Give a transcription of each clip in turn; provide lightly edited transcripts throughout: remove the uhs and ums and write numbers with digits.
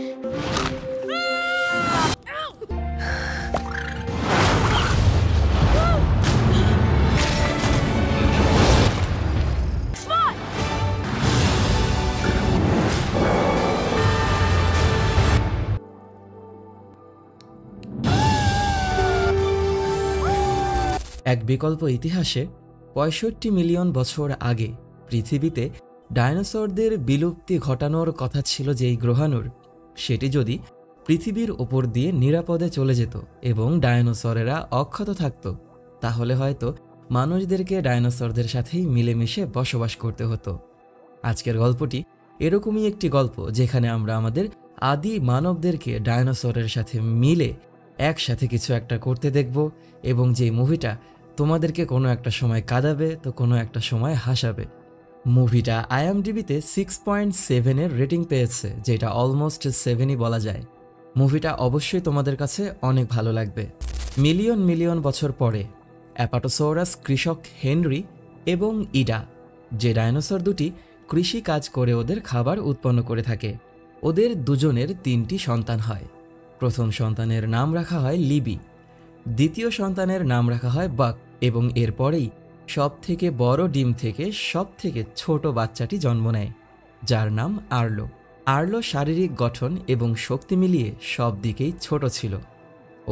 এক বিকল্প ইতিহাসে ৬৫ মিলিয়ন বছর আগে পৃথিবীতে ডায়নোসরদের বিলুপ্তি ঘটানোর কথা ছিল যেই গ্রহাণুর, সেটি যদি পৃথিবীর ওপর দিয়ে নিরাপদে চলে যেত এবং ডায়নোসরেরা অক্ষত থাকত, তাহলে হয়তো মানুষদেরকে ডায়নোসরদের সাথেই মিলেমিশে বসবাস করতে হতো। আজকের গল্পটি এরকমই একটি গল্প যেখানে আমরা আমাদের আদি মানবদেরকে ডায়নোসরের সাথে মিলে একসাথে কিছু একটা করতে দেখব, এবং যে মুভিটা তোমাদেরকে কোনো একটা সময় কাঁদাবে তো কোনো একটা সময় হাসাবে। মুভিটা IMDb-তে 6.7-এর রেটিং পেয়েছে, যেটা অলমোস্ট 7ই বলা যায়। মুভিটা অবশ্যই তোমাদের কাছে অনেক ভালো লাগবে। মিলিয়ন মিলিয়ন বছর পরে অ্যাপাটোসৌরাস কৃষক হেনরি এবং ইডা, যে ডায়নোসর দুটি কৃষি কাজ করে ওদের খাবার উৎপন্ন করে থাকে, ওদের দুজনের 3টি সন্তান হয়। প্রথম সন্তানের নাম রাখা হয় লিবি, দ্বিতীয় সন্তানের নাম রাখা হয় বাক, এবং এরপরেই সবথেকে বড় ডিম থেকে সবথেকে ছোট বাচ্চাটি জন্ম নেয়, যার নাম আর্লো। আর্লো শারীরিক গঠন এবং শক্তি মিলিয়ে সব দিকেই ছোট ছিল।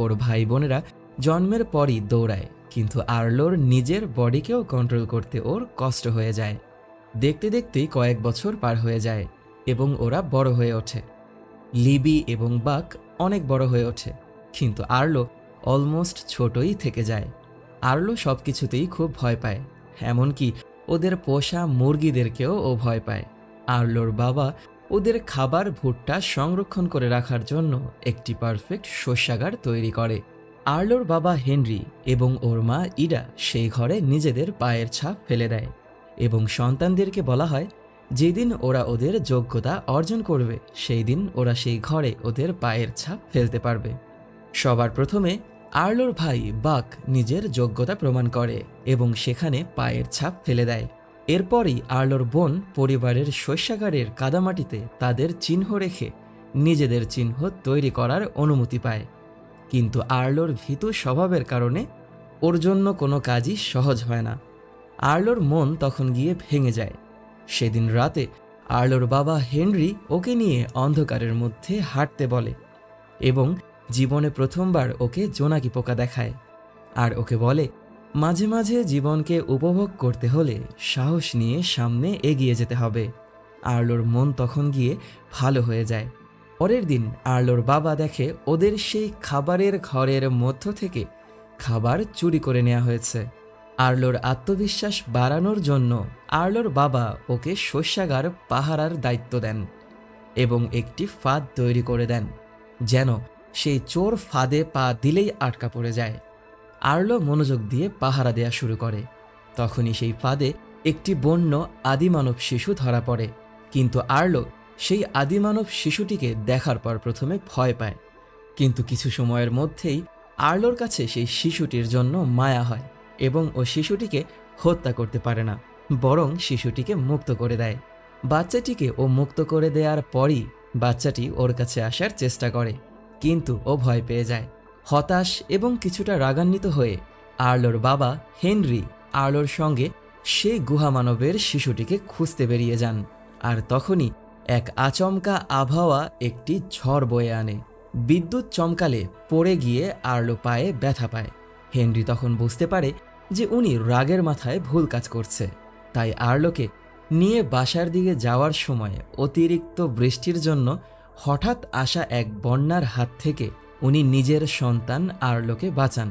ওর ভাই বোনেরা জন্মের পরই দৌড়ায়, কিন্তু আর্লোর নিজের বডিকেও কন্ট্রোল করতে ওর কষ্ট হয়ে যায়। দেখতে দেখতেই কয়েক বছর পার হয়ে যায় এবং ওরা বড় হয়ে ওঠে। লিবি এবং বাক অনেক বড় হয়ে ওঠে, কিন্তু আর্লো অলমোস্ট ছোটই থেকে যায়। আর্লো সব কিছুতেই খুব ভয় পায়, এমনকি ওদের পোষা মুরগিদেরকেও ও ভয় পায়। আর্লোর বাবা ওদের খাবার ভুট্টা সংরক্ষণ করে রাখার জন্য একটি পারফেক্ট শস্যাগার তৈরি করে। আর্লোর বাবা হেনরি এবং ওর মা ইডা সেই ঘরে নিজেদের পায়ের ছাপ ফেলে দেয়, এবং সন্তানদেরকে বলা হয় যেদিন ওরা ওদের যোগ্যতা অর্জন করবে সেই দিন ওরা সেই ঘরে ওদের পায়ের ছাপ ফেলতে পারবে। সবার প্রথমে আর্লোর ভাই বাক নিজের যোগ্যতা প্রমাণ করে এবং সেখানে পায়ের ছাপ ফেলে দেয়। এরপরই আর্লোর বোন পরিবারের শস্যাগারের কাদামাটিতে তাদের চিহ্ন রেখে নিজেদের চিহ্ন তৈরি করার অনুমতি পায়। কিন্তু আর্লোর ভীতু স্বভাবের কারণে ওর জন্য কোনো কাজই সহজ হয় না। আর্লোর মন তখন গিয়ে ভেঙে যায়। সেদিন রাতে আর্লোর বাবা হেনরি ওকে নিয়ে অন্ধকারের মধ্যে হাঁটতে বলে এবং জীবনে প্রথমবার ওকে জোনাকি পোকা দেখায়, আর ওকে বলে মাঝে মাঝে জীবনকে উপভোগ করতে হলে সাহস নিয়ে সামনে এগিয়ে যেতে হবে। আর্লোর মন তখন গিয়ে ভালো হয়ে যায়। পরের দিন আর্লোর বাবা দেখে ওদের সেই খাবারের ঘরের মধ্য থেকে খাবার চুরি করে নেওয়া হয়েছে। আর্লোর আত্মবিশ্বাস বাড়ানোর জন্য আর্লোর বাবা ওকে শস্যাগার পাহারার দায়িত্ব দেন এবং একটি ফাঁদ তৈরি করে দেন, যেন সেই চোর ফাঁদে পা দিলেই আটকা পড়ে যায়। আর্লো মনোযোগ দিয়ে পাহারা দেয়া শুরু করে। তখনই সেই ফাঁদে একটি বন্য আদিমানব শিশু ধরা পড়ে, কিন্তু আর্লো সেই আদিমানব শিশুটিকে দেখার পর প্রথমে ভয় পায়, কিন্তু কিছু সময়ের মধ্যেই আর্লোর কাছে সেই শিশুটির জন্য মায়া হয় এবং ও শিশুটিকে হত্যা করতে পারে না, বরং শিশুটিকে মুক্ত করে দেয়। বাচ্চাটিকে ও মুক্ত করে দেওয়ার পরই বাচ্চাটি ওর কাছে আসার চেষ্টা করে, কিন্তু ও ভয় পেয়ে যায়। হতাশ এবং কিছুটা রাগান্বিত হয়ে আর্লোর বাবা হেনরি আর্লোর সঙ্গে সেই গুহামানবের শিশুটিকে খুঁজতে বেরিয়ে যান, আর তখনই এক আচমকা আবহাওয়া একটি ঝড় বয়ে আনে। বিদ্যুৎ চমকালে পড়ে গিয়ে আর্লো পায়ে ব্যথা পায়। হেনরি তখন বুঝতে পারে যে উনি রাগের মাথায় ভুল কাজ করছে, তাই আর্লোকে নিয়ে বাসার দিকে যাওয়ার সময় অতিরিক্ত বৃষ্টির জন্য হঠাৎ আসা এক বন্যার হাত থেকে উনি নিজের সন্তান আর্লোকে বাঁচান,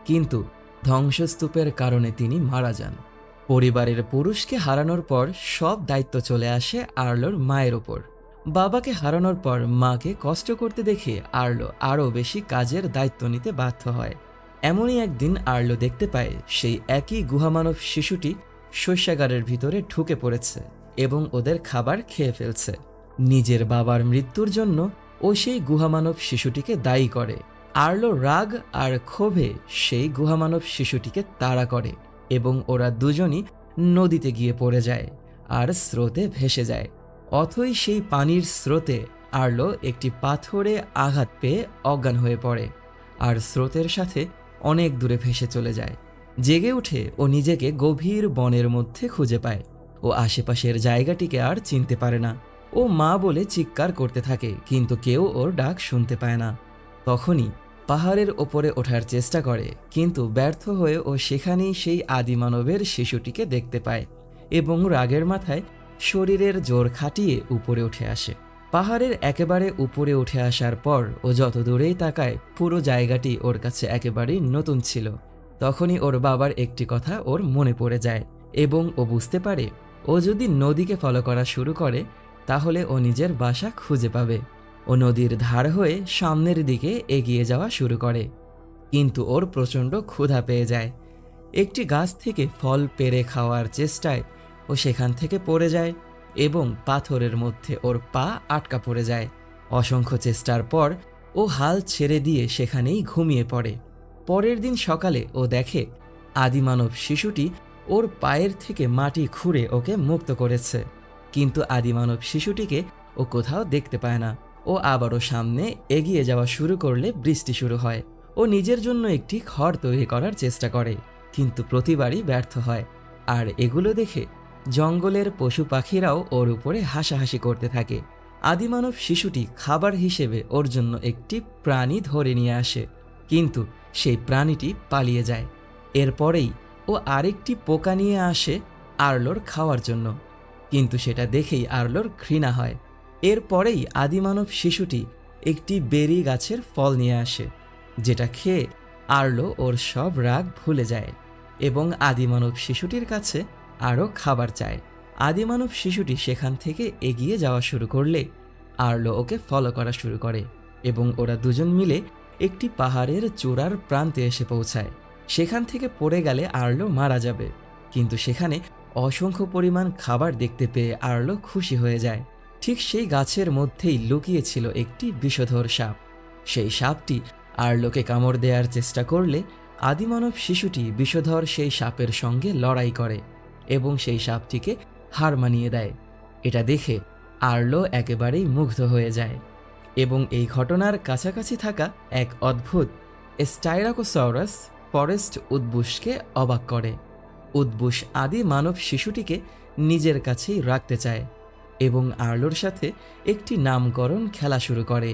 কিন্তু ধ্বংসস্তূপের কারণে তিনি মারা যান। পরিবারের পুরুষকে হারানোর পর সব দায়িত্ব চলে আসে আর্লোর মায়ের ওপর। বাবাকে হারানোর পর মাকে কষ্ট করতে দেখে আর্লো আরও বেশি কাজের দায়িত্ব নিতে বাধ্য হয়। এমনই একদিন আর্লো দেখতে পায় সেই একই গুহামানব শিশুটি শস্যাগারের ভিতরে ঢুকে পড়েছে এবং ওদের খাবার খেয়ে ফেলছে। নিজের বাবার মৃত্যুর জন্য ও সেই গুহামানব শিশুটিকে দায়ী করে। আর্লো রাগ আর ক্ষোভে সেই গুহামানব শিশুটিকে তাড়া করে এবং ওরা দুজনই নদীতে গিয়ে পড়ে যায় আর স্রোতে ভেসে যায়। অথই সেই পানির স্রোতে আর্লো একটি পাথরে আঘাত পেয়ে অজ্ঞান হয়ে পড়ে আর স্রোতের সাথে অনেক দূরে ভেসে চলে যায়। জেগে উঠে ও নিজেকে গভীর বনের মধ্যে খুঁজে পায়। ও আশেপাশের জায়গাটিকে আর চিনতে পারে না। ও মা বলে চিৎকার করতে থাকে, কিন্তু কেউ ওর ডাক শুনতে পায় না। তখনই পাহাড়ের ওপরে ওঠার চেষ্টা করে, কিন্তু ব্যর্থ হয়ে ও সেখানেই সেই আদিমানবের শিশুটিকে দেখতে পায় এবং রাগের মাথায় শরীরের জোর খাটিয়ে উপরে উঠে আসে। পাহাড়ের একেবারে উপরে উঠে আসার পর ও যত দূরেই তাকায় পুরো জায়গাটি ওর কাছে একেবারেই নতুন ছিল। তখনই ওর বাবার একটি কথা ওর মনে পড়ে যায় এবং ও বুঝতে পারে ও যদি নদীকে ফলো করা শুরু করে তাহলে ও নিজের বাসা খুঁজে পাবে। ও নদীর ধার হয়ে সামনের দিকে এগিয়ে যাওয়া শুরু করে, কিন্তু ওর প্রচণ্ড ক্ষুধা পেয়ে যায়। একটি গাছ থেকে ফল পেড়ে খাওয়ার চেষ্টায় ও সেখান থেকে পড়ে যায় এবং পাথরের মধ্যে ওর পা আটকা পড়ে যায়। অসংখ্য চেষ্টার পর ও হাল ছেড়ে দিয়ে সেখানেই ঘুমিয়ে পড়ে। পরের দিন সকালে ও দেখে আদিমানব শিশুটি ওর পায়ের থেকে মাটি খুঁড়ে ওকে মুক্ত করেছে, কিন্তু আদিমানব শিশুটিকে ও কোথাও দেখতে পায় না। ও আবারও সামনে এগিয়ে যাওয়া শুরু করলে বৃষ্টি শুরু হয়। ও নিজের জন্য একটি ঘর তৈরি করার চেষ্টা করে, কিন্তু প্রতিবারই ব্যর্থ হয়। আর এগুলো দেখে জঙ্গলের পশু পাখিরাও ওর উপরে হাসাহাসি করতে থাকে। আদিমানব শিশুটি খাবার হিসেবে ওর জন্য একটি প্রাণী ধরে নিয়ে আসে, কিন্তু সেই প্রাণীটি পালিয়ে যায়। এরপরেই ও আরেকটি পোকা নিয়ে আসে আর্লোর খাওয়ার জন্য, কিন্তু সেটা দেখেই আর্লোর ঘৃণা হয়। এরপরেই আদিমানব শিশুটি একটি বেরি গাছের ফল নিয়ে আসে, যেটা খেয়ে আর্লো ওর সব রাগ ভুলে যায় এবং আদিমানব শিশুটির কাছে আরও খাবার চায়। আদিমানব শিশুটি সেখান থেকে এগিয়ে যাওয়া শুরু করলে আর্লো ওকে ফলো করা শুরু করে এবং ওরা দুজন মিলে একটি পাহাড়ের চূড়ার প্রান্তে এসে পৌঁছায়। সেখান থেকে পড়ে গেলে আর্লো মারা যাবে, কিন্তু সেখানে অসংখ্য পরিমাণ খাবার দেখতে পেয়ে আর্লো খুশি হয়ে যায়। ঠিক সেই গাছের মধ্যেই লুকিয়ে ছিল একটি বিষধর সাপ। সেই সাপটি আর্লোকে কামড় দেওয়ার চেষ্টা করলে আদিমানব শিশুটি বিষধর সেই সাপের সঙ্গে লড়াই করে এবং সেই সাপটিকে হার মানিয়ে দেয়। এটা দেখে আর্লো একেবারেই মুগ্ধ হয়ে যায় এবং এই ঘটনার কাছাকাছি থাকা এক অদ্ভুত স্টাইরাকোসরাস ফরেস্ট উদ্বুসকে অবাক করে। উদ্বুস আদি মানব শিশুটিকে নিজের কাছেই রাখতে চায় এবং আর্লোর সাথে একটি নামকরণ খেলা শুরু করে।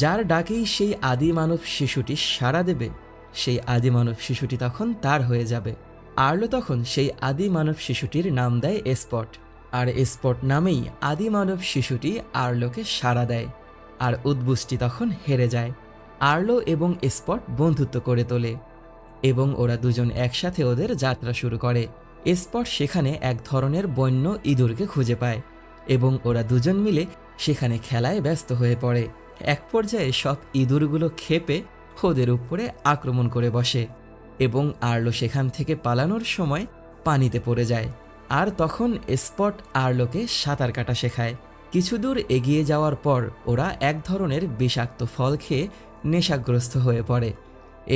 যার ডাকেই সেই আদি মানব শিশুটি সাড়া দেবে, সেই আদি মানব শিশুটি তখন তার হয়ে যাবে। আর্লো তখন সেই আদি মানব শিশুটির নাম দেয় স্পট, আর স্পট নামেই আদি মানব শিশুটি আর্লোকে সাড়া দেয়। আর উদ্বুসটি তখন হেরে যায়। আর্লো এবং স্পট বন্ধুত্ব করে তোলে এবং ওরা দুজন একসাথে ওদের যাত্রা শুরু করে। স্পট সেখানে এক ধরনের বন্য ইঁদুরকে খুঁজে পায় এবং ওরা দুজন মিলে সেখানে খেলায় ব্যস্ত হয়ে পড়ে। এক পর্যায়ে সব ইঁদুরগুলো ক্ষেপে ওদের উপরে আক্রমণ করে বসে এবং আর্লো সেখান থেকে পালানোর সময় পানিতে পড়ে যায়। আর তখন স্পট আর্লোকে সাঁতার কাটা শেখায়। কিছু দূর এগিয়ে যাওয়ার পর ওরা এক ধরনের বিষাক্ত ফল খেয়ে নেশাগ্রস্ত হয়ে পড়ে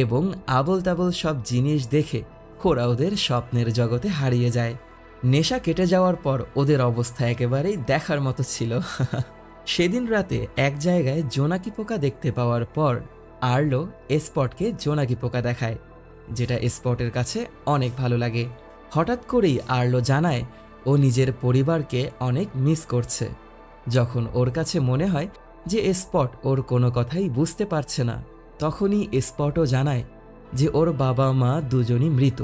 এবং আবোল তাবোল সব জিনিস দেখে ওরা ওদের স্বপ্নের জগতে হারিয়ে যায়। নেশা কেটে যাওয়ার পর ওদের অবস্থা একেবারেই দেখার মতো ছিল। সেদিন রাতে এক জায়গায় জোনাকি পোকা দেখতে পাওয়ার পর আর্লো স্পটকে জোনাকি পোকা দেখায়, যেটা স্পটের কাছে অনেক ভালো লাগে। হঠাৎ করেই আর্লো জানায় ও নিজের পরিবারকে অনেক মিস করছে। যখন ওর কাছে মনে হয় যে স্পট ওর কোনো কথাই বুঝতে পারছে না, তখনই স্পটও জানায় যে ওর বাবা মা দুজনই মৃত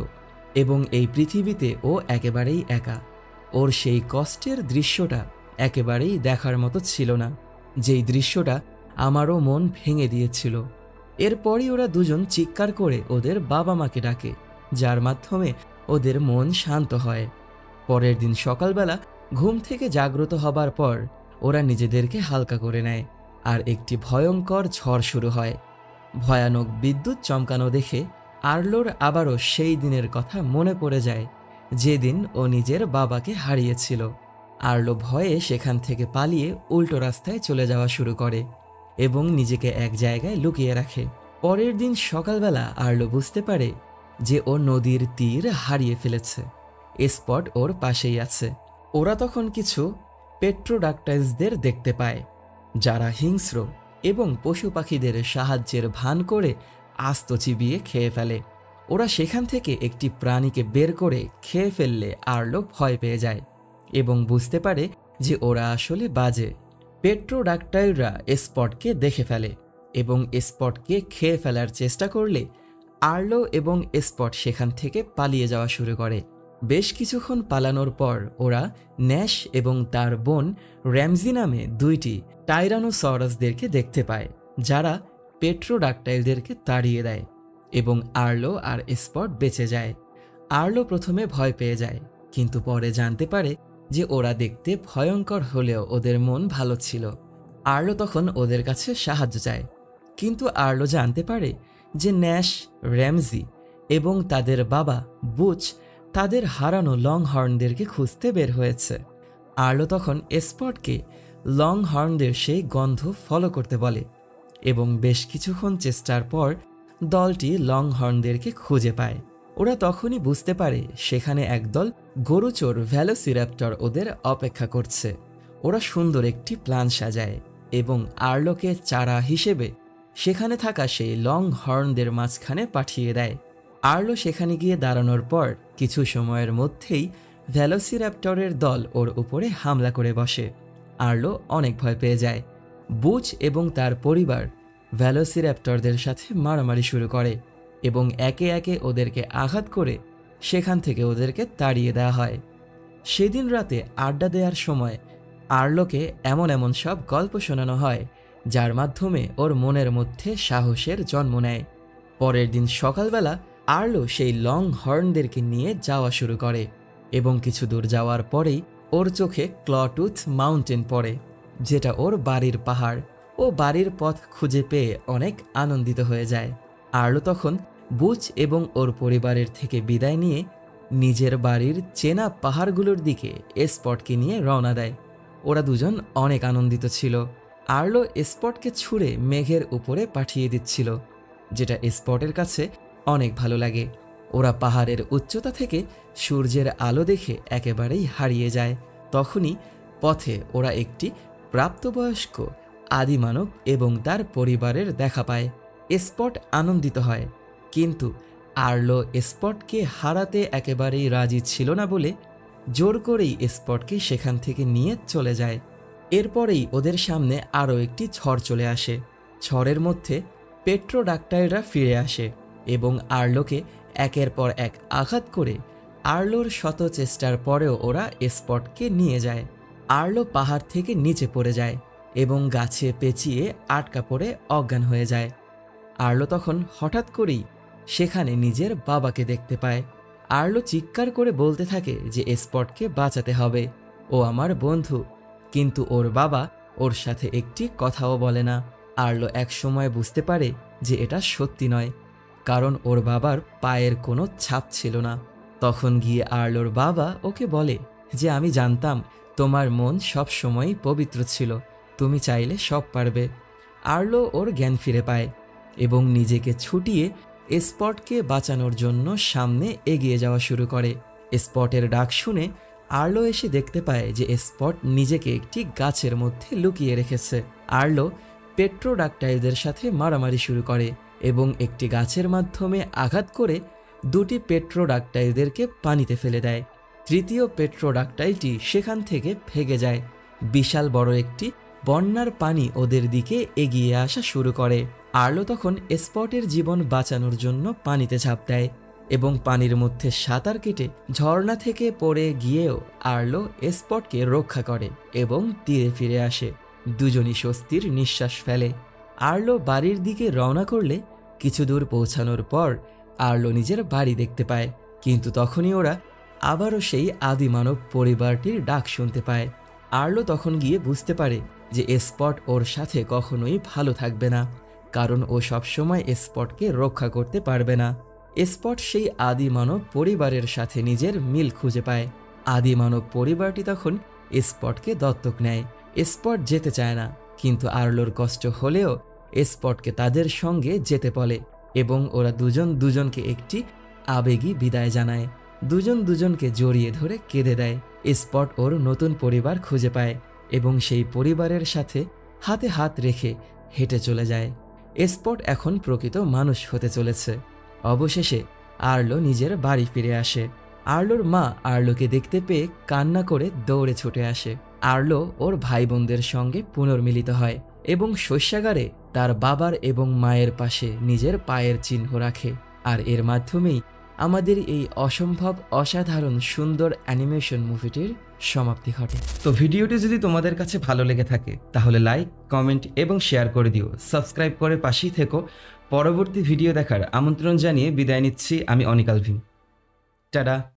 এবং এই পৃথিবীতে ও একেবারেই একা। ওর সেই কষ্টের দৃশ্যটা একেবারেই দেখার মতো ছিল না, যেই দৃশ্যটা আমারও মন ভেঙে দিয়েছিল। এরপরই ওরা দুজন চিৎকার করে ওদের বাবা মাকে ডাকে, যার মাধ্যমে ওদের মন শান্ত হয়। পরের দিন সকালবেলা ঘুম থেকে জাগ্রত হবার পর ওরা নিজেদেরকে হালকা করে নেয় আর একটি ভয়ঙ্কর ঝড় শুরু হয়। ভয়ানক বিদ্যুৎ চমকানো দেখে আর্লোর আবারও সেই দিনের কথা মনে পড়ে যায় যেদিন ও নিজের বাবাকে হারিয়েছিল। আর্লো ভয়ে সেখান থেকে পালিয়ে উল্টো রাস্তায় চলে যাওয়া শুরু করে এবং নিজেকে এক জায়গায় লুকিয়ে রাখে। পরের দিন সকালবেলা আর্লো বুঝতে পারে যে ও নদীর তীর হারিয়ে ফেলেছে। স্পট ওর পাশেই আছে। ওরা তখন কিছু পেট্রোডাক্টাইলসদের দেখতে পায় যারা হিংস্র এবং পশু পাখিদের সাহায্যের ভান করে আস্ত চিবিয়ে খেয়ে ফেলে। ওরা সেখান থেকে একটি প্রাণীকে বের করে খেয়ে ফেললে আর্লো ভয় পেয়ে যায় এবং বুঝতে পারে যে ওরা আসলে বাজে। পেট্রোডাক্টাইলরা স্পটকে দেখে ফেলে এবং স্পটকে খেয়ে ফেলার চেষ্টা করলে আর্লো এবং স্পট সেখান থেকে পালিয়ে যাওয়া শুরু করে। বেশ কিছুক্ষণ পালানোর পর ওরা ন্যাশ এবং তার বোন র্যামজি নামে দুইটি টাইরানোসরাসদেরকে দেখতে পায়, যারা পেট্রোডাক্টাইলদেরকে তাড়িয়ে দেয় এবং আর্লো আর স্পট বেঁচে যায়। আর্লো প্রথমে ভয় পেয়ে যায়, কিন্তু পরে জানতে পারে যে ওরা দেখতে ভয়ঙ্কর হলেও ওদের মন ভালো ছিল। আর্লো তখন ওদের কাছে সাহায্য চায়, কিন্তু আর্লো জানতে পারে যে ন্যাশ, র্যামজি এবং তাদের বাবা বুচ তাদের হারানো লং হর্নদেরকে খুঁজতে বের হয়েছে। আর্লো তখন স্পটকে লং হর্নদের সেই গন্ধ ফলো করতে বলে এবং বেশ কিছুক্ষণ চেষ্টার পর দলটি লং হর্নদেরকে খুঁজে পায়। ওরা তখনই বুঝতে পারে সেখানে একদল গরুচোর ভেলোসিরাপ্টর ওদের অপেক্ষা করছে। ওরা সুন্দর একটি প্ল্যান সাজায় এবং আর্লোকে চারা হিসেবে সেখানে থাকা সেই লং হর্নদের মাঝখানে পাঠিয়ে দেয়। আর্লো সেখানে গিয়ে দাঁড়ানোর পর কিছু সময়ের মধ্যেই ভেলোসিরাপ্টরের দল ওর উপরে হামলা করে বসে। আর্লো অনেক ভয় পেয়ে যায়। বুচ এবং তার পরিবার ভেলোসিরাপ্টরদের সাথে মারামারি শুরু করে এবং একে একে ওদেরকে আঘাত করে সেখান থেকে ওদেরকে তাড়িয়ে দেওয়া হয়। সেদিন রাতে আড্ডা দেওয়ার সময় আর্লোকে এমন এমন সব গল্প শোনানো হয় যার মাধ্যমে ওর মনের মধ্যে সাহসের জন্ম নেয়। পরের দিন সকালবেলা আর্লো সেই লং হর্নদেরকে নিয়ে যাওয়া শুরু করে এবং কিছু দূর যাওয়ার পরেই ওর চোখে ক্লটুথ মাউন্টেন পড়ে, যেটা ওর বাড়ির পাহাড়। ও বাড়ির পথ খুঁজে পেয়ে অনেক আনন্দিত হয়ে যায়। আর্লো তখন বুচ এবং ওর পরিবারের থেকে বিদায় নিয়ে নিজের বাড়ির চেনা পাহাড়গুলোর দিকে স্পটকে নিয়ে রওনা দেয়। ওরা দুজন অনেক আনন্দিত ছিল। আর্লো স্পটকে ছুঁড়ে মেঘের উপরে পাঠিয়ে দিচ্ছিল, যেটা স্পটের কাছে অনেক ভালো লাগে। ওরা পাহাড়ের উচ্চতা থেকে সূর্যের আলো দেখে একেবারেই হারিয়ে যায়। তখনই পথে ওরা একটি প্রাপ্তবয়স্ক আদিমানব এবং তার পরিবারের দেখা পায়। স্পট আনন্দিত হয়, কিন্তু আর্লো স্পটকে হারাতে একেবারেই রাজি ছিল না বলে জোর করেই স্পটকে সেখান থেকে নিয়ে চলে যায়। এরপরেই ওদের সামনে আরও একটি ঝড় চলে আসে। ঝড়ের মধ্যে পেট্রোডাক্টাইলরা ফিরে আসে এবং আর্লোকে একের পর এক আঘাত করে আর্লোর শত চেষ্টার পরেও ওরা স্পটকে নিয়ে যায়। আর্লো পাহাড় থেকে নিচে পড়ে যায় এবং গাছে পেঁচিয়ে আটকা পড়ে অজ্ঞান হয়ে যায়। আর্লো তখন হঠাৎ করেই সেখানে নিজের বাবাকে দেখতে পায়। আর্লো চিৎকার করে বলতে থাকে যে স্পটকে বাঁচাতে হবে, ও আমার বন্ধু। কিন্তু ওর বাবা ওর সাথে একটি কথাও বলে না। আর্লো এক সময় বুঝতে পারে যে এটা সত্যি নয়, কারণ ওর বাবার পায়ের কোনো ছাপ ছিল না। তখন গিয়ে আর্লোর বাবা ওকে বলে যে আমি জানতাম তোমার মন সব সময়ই পবিত্র ছিল, তুমি চাইলে সব পারবে। আর্লো ওর জ্ঞান ফিরে পায় এবং নিজেকে ছুটিয়ে স্পটকে বাঁচানোর জন্য সামনে এগিয়ে যাওয়া শুরু করে। স্পটের ডাক শুনে আর্লো এসে দেখতে পায় যে স্পট নিজেকে একটি গাছের মধ্যে লুকিয়ে রেখেছে। আর্লো পেট্রোডাক্টাইলদের সাথে মারামারি শুরু করে এবং একটি গাছের মাধ্যমে আঘাত করে দুটি পেট্রোডাক্টাইলদেরকে পানিতে ফেলে দেয়। তৃতীয় পেট্রোডাক্টাইলটি সেখান থেকে ভেগে যায়। বিশাল বড় একটি বন্যার পানি ওদের দিকে এগিয়ে আসা শুরু করে। আর্লো তখন স্পটের জীবন বাঁচানোর জন্য পানিতে ঝাঁপ দেয় এবং পানির মধ্যে সাঁতার কেটে ঝর্ণা থেকে পড়ে গিয়েও আর্লো স্পটকে রক্ষা করে এবং তীরে ফিরে আসে। দুজনই স্বস্তির নিঃশ্বাস ফেলে। আর্লো বাড়ির দিকে রওনা করলে কিছু দূর পৌঁছানোর পর আর্লো নিজের বাড়ি দেখতে পায়, কিন্তু তখনই ওরা আবারও সেই আদিমানব পরিবারটির ডাক শুনতে পায়। আর্লো তখন গিয়ে বুঝতে পারে যে স্পট ওর সাথে কখনোই ভালো থাকবে না, কারণ ও সবসময় স্পটকে রক্ষা করতে পারবে না। স্পট সেই আদিমানব পরিবারের সাথে নিজের মিল খুঁজে পায়। আদিমানব পরিবারটি তখন স্পটকে দত্তক নেয়। স্পট যেতে চায় না, কিন্তু আর্লোর কষ্ট হলেও স্পটকে তাদের সঙ্গে যেতে বলে এবং ওরা দুজন দুজনকে একটি আবেগী বিদায় জানায়। দুজন দুজনকে জড়িয়ে ধরে কেঁদে দেয়। স্পট ওর নতুন পরিবার খুঁজে পায় এবং সেই পরিবারের সাথে হাতে হাত রেখে হেঁটে চলে যায়। স্পট এখন প্রকৃত মানুষ হতে চলেছে। অবশেষে আর্লো নিজের বাড়ি ফিরে আসে। আর্লোর মা আর্লোকে দেখতে পেয়ে কান্না করে দৌড়ে ছুটে আসে। আর্লো ওর ভাই বোনদের সঙ্গে পুনর্মিলিত হয় এবং শস্যাগারে তার বাবার এবং মায়ের পাশে নিজের পায়ের চিহ্ন রাখে। আর এর মাধ্যমেই আমাদের এই অসম্ভব অসাধারণ সুন্দর অ্যানিমেশন মুভিটির সমাপ্তি ঘটে। তো ভিডিওটি যদি তোমাদের কাছে ভালো লেগে থাকে তাহলে লাইক, কমেন্ট এবং শেয়ার করে দিও। সাবস্ক্রাইব করে পাশেই থেকো। পরবর্তী ভিডিও দেখার আমন্ত্রণ জানিয়ে বিদায় নিচ্ছি আমি অনিক আলভিন। টাটা।